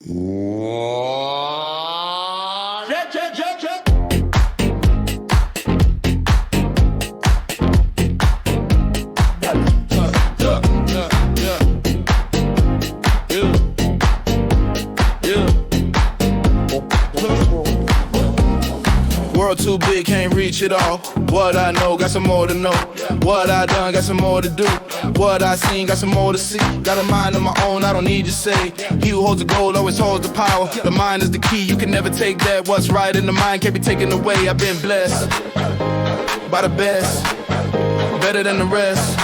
World too big, can't reach it all. What I know, got some more to know. What I done, got some more to do. What I seen, got some more to see. Got a mind of my own, I don't need to say. He who holds the gold always holds the power. The mind is the key, you can never take that. What's right in the mind can't be taken away. I've been blessed by the best, better than the rest.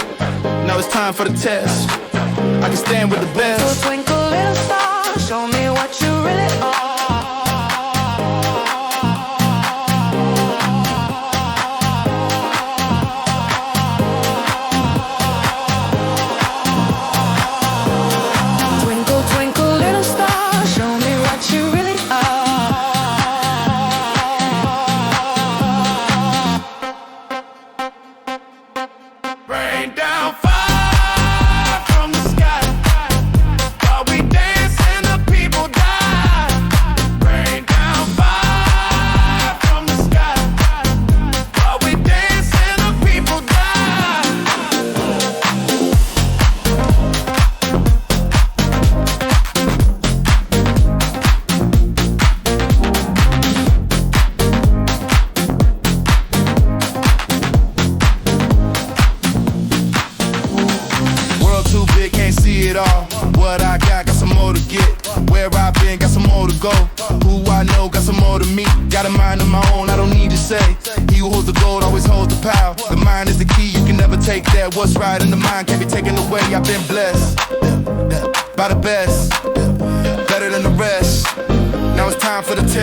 Now it's time for the test. I can stand with the best. So twinkle little star, show me what you really are. What I got some more to get. Where I've been, got some more to go. Who I know, got some more to meet. Got a mind of my own, I don't need to say. He who holds the gold always holds the power. The mind is the key, you can never take that. What's right in the mind can't be taken away. I've been blessed by the best, better than the rest. Now it's time for the test.